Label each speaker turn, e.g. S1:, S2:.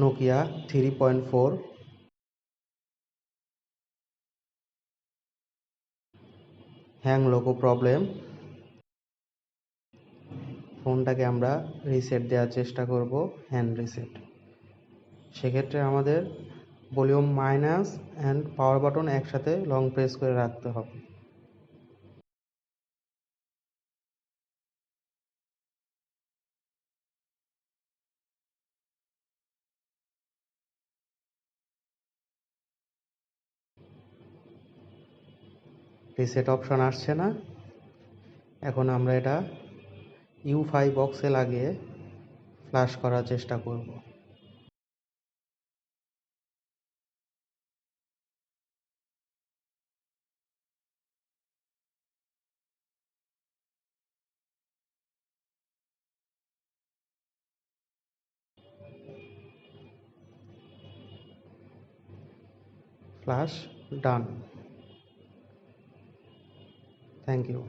S1: Nokia 3.4 hang logo problem. ফোনটাকে আমরা reset দেওয়ার চেষ্টা করব, হ্যান্ড রিসেট। সেক্ষেত্রে আমাদের volume minus and power button একসাথে লং প্রেস করে রাখতে হবে। রিসেট অপশন আসছে না। এখন আমরা এটা ইউ5 বক্সে লাগিয়ে ফ্ল্যাশ করার চেষ্টা করব। Flash done. Thank you.